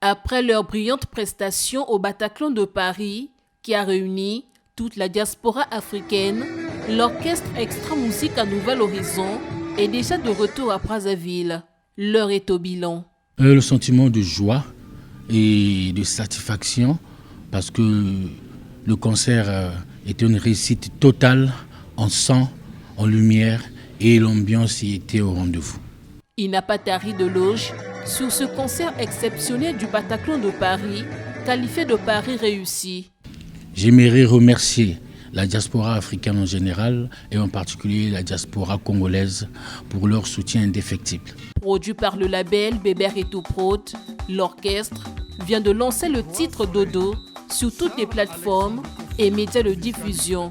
Après leur brillante prestation au Bataclan de Paris, qui a réuni toute la diaspora africaine, l'orchestre Extra Musique à Nouvel Horizon est déjà de retour à Brazzaville. L'heure est au bilan. Le sentiment de joie et de satisfaction parce que le concert était une réussite totale en son, en lumière et l'ambiance y était au rendez-vous. Il n'a pas tari de loge sur ce concert exceptionnel du Bataclan de Paris, qualifié de Paris réussi. J'aimerais remercier la diaspora africaine en général et en particulier la diaspora congolaise pour leur soutien indéfectible. Produit par le label Bébert et tout Prod, l'orchestre vient de lancer le titre Dodo sur toutes les plateformes et médias de diffusion.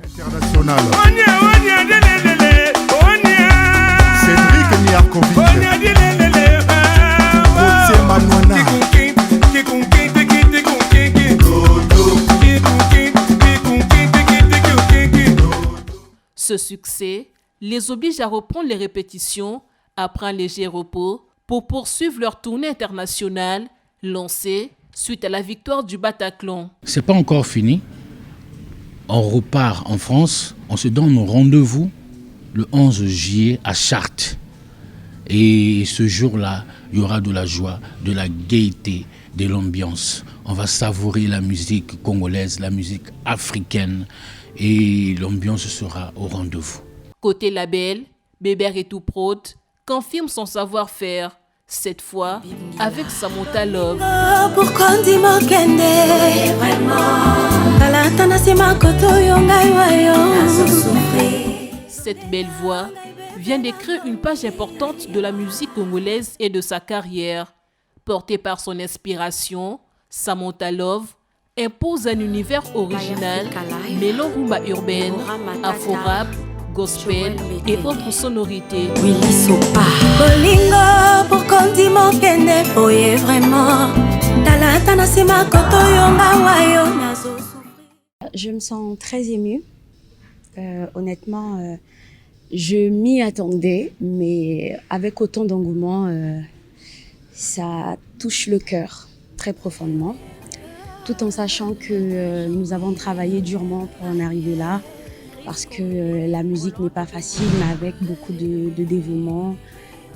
Ce succès les oblige à reprendre les répétitions après un léger repos pour poursuivre leur tournée internationale lancée suite à la victoire du Bataclan. C'est pas encore fini. On repart en France. On se donne rendez-vous le 11 juillet à Chartres. Et ce jour-là, il y aura de la joie, de la gaieté, de l'ambiance. On va savourer la musique congolaise, la musique africaine et l'ambiance sera au rendez-vous. Côté label, Bébert et tout Prod confirme son savoir-faire, cette fois avec Samantha Love. Cette belle voix vient d'écrire une page importante de la musique congolaise et de sa carrière. Portée par son inspiration, Samantha Love impose un univers original mêlant rumba urbaine, afro-rap, gospel et autres sonorités. Je me sens très émue. Honnêtement, je m'y attendais, mais avec autant d'engouement, ça touche le cœur très profondément, tout en sachant que nous avons travaillé durement pour en arriver là, parce que la musique n'est pas facile, mais avec beaucoup de dévouement,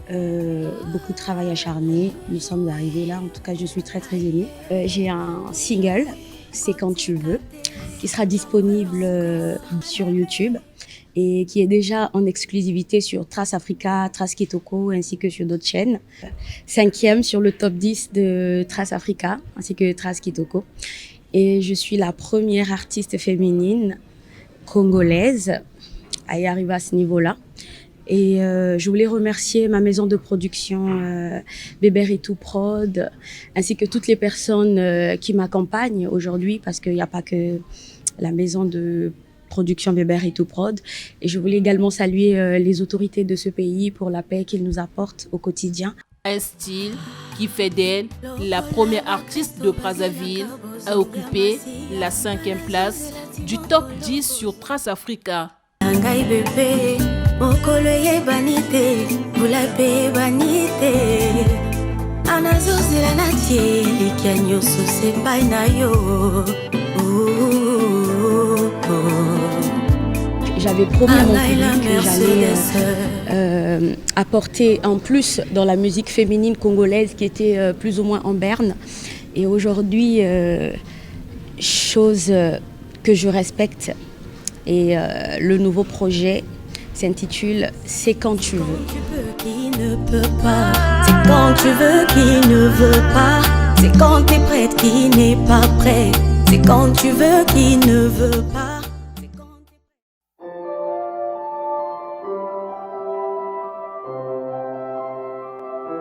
beaucoup de travail acharné, nous sommes arrivés là. En tout cas, je suis très très émue. J'ai un single, C'est quand tu veux, qui sera disponible sur YouTube et qui est déjà en exclusivité sur Trace Africa, Trace Kitoko ainsi que sur d'autres chaînes. 5e sur le top 10 de Trace Africa ainsi que Trace Kitoko. Et je suis la première artiste féminine congolaise à y arriver à ce niveau-là. Et je voulais remercier ma maison de production Bébert et tout Prod, ainsi que toutes les personnes qui m'accompagnent aujourd'hui, parce qu'il n'y a pas que la maison de production Bébert et tout Prod. Et je voulais également saluer les autorités de ce pays pour la paix qu'ils nous apportent au quotidien. Un style qui fait d'elle la première artiste de Brazzaville à occuper la 5e place du top 10 sur Trace Africa. J'avais promis à mon public que j'allais apporter en plus dans la musique féminine congolaise qui était plus ou moins en berne. Et aujourd'hui, chose que je respecte, et le nouveau projet s'intitule C'est quand tu veux. C'est quand tu veux qui ne veut pas. C'est quand t'es prête qui n'est pas prêt. C'est quand tu veux qui ne veut pas.